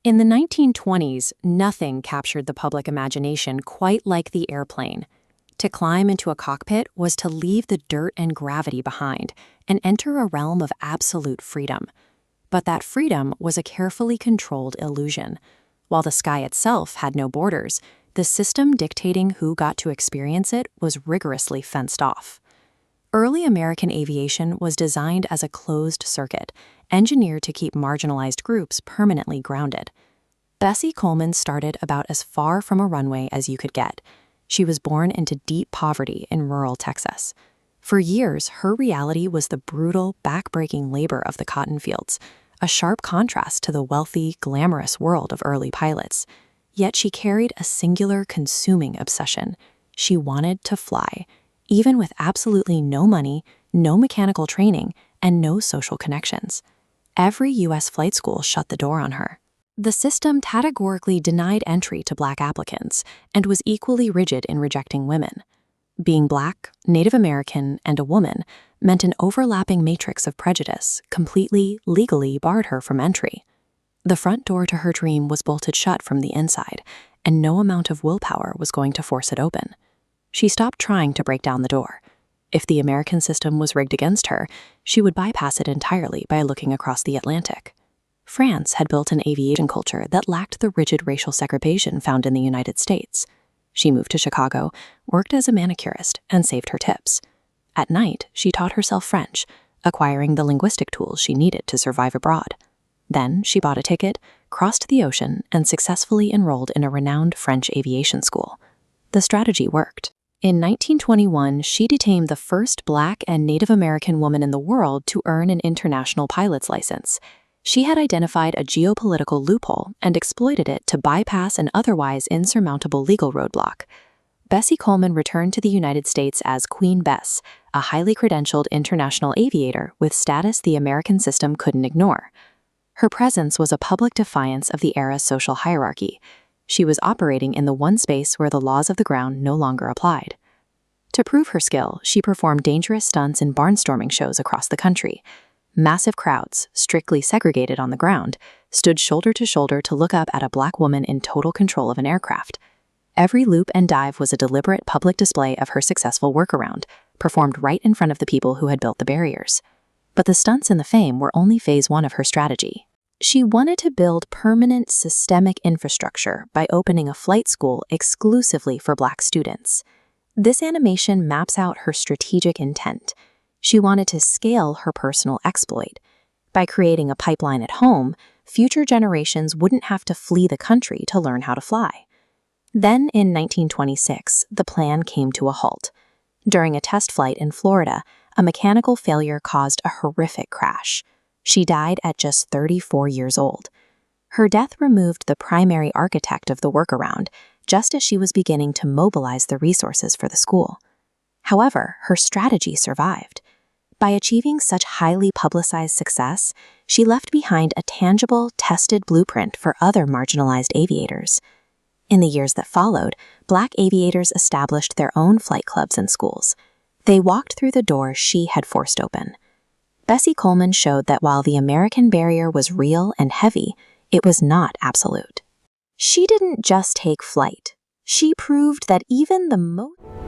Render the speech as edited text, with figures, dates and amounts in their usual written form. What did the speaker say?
In the 1920s, nothing captured the public imagination quite like the airplane. To climb into a cockpit was to leave the dirt and gravity behind and enter a realm of absolute freedom. But that freedom was a carefully controlled illusion. While the sky itself had no borders, the system dictating who got to experience it was rigorously fenced off. Early American aviation was designed as a closed circuit, engineered to keep marginalized groups permanently grounded. Bessie Coleman started about as far from a runway as you could get. She was born into deep poverty in rural Texas. For years, her reality was the brutal, back-breaking labor of the cotton fields, a sharp contrast to the wealthy, glamorous world of early pilots. Yet she carried a singular, consuming obsession. She wanted to fly, even with absolutely no money, no mechanical training, and no social connections. Every U.S. flight school shut the door on her. The system categorically denied entry to Black applicants and was equally rigid in rejecting women. Being Black, Native American, and a woman meant an overlapping matrix of prejudice completely, legally barred her from entry. The front door to her dream was bolted shut from the inside, and no amount of willpower was going to force it open. She stopped trying to break down the door. If the American system was rigged against her, she would bypass it entirely by looking across the Atlantic. France had built an aviation culture that lacked the rigid racial segregation found in the United States. She moved to Chicago, worked as a manicurist, and saved her tips. At night, she taught herself French, acquiring the linguistic tools she needed to survive abroad. Then she bought a ticket, crossed the ocean, and successfully enrolled in a renowned French aviation school. The strategy worked. In 1921, she became the first Black and Native American woman in the world to earn an international pilot's license. She had identified a geopolitical loophole and exploited it to bypass an otherwise insurmountable legal roadblock. Bessie Coleman returned to the United States as Queen Bess, a highly credentialed international aviator with status the American system couldn't ignore. Her presence was a public defiance of the era's social hierarchy. She was operating in the one space where the laws of the ground no longer applied. To prove her skill, she performed dangerous stunts in barnstorming shows across the country. Massive crowds, strictly segregated on the ground, stood shoulder to shoulder to look up at a Black woman in total control of an aircraft. Every loop and dive was a deliberate public display of her successful workaround, performed right in front of the people who had built the barriers. But the stunts and the fame were only phase one of her strategy. She wanted to build permanent systemic infrastructure by opening a flight school exclusively for Black students. This animation maps out her strategic intent. She wanted to scale her personal exploit. By creating a pipeline at home, future generations wouldn't have to flee the country to learn how to fly. Then, in 1926, the plan came to a halt. During a test flight in Florida, a mechanical failure caused a horrific crash. She died at just 34 years old. Her death removed the primary architect of the workaround, just as she was beginning to mobilize the resources for the school. However, her strategy survived. By achieving such highly publicized success, she left behind a tangible, tested blueprint for other marginalized aviators. In the years that followed, Black aviators established their own flight clubs and schools. They walked through the doors she had forced open. Bessie Coleman showed that while the American barrier was real and heavy, it was not absolute. She didn't just take flight. She proved that even the most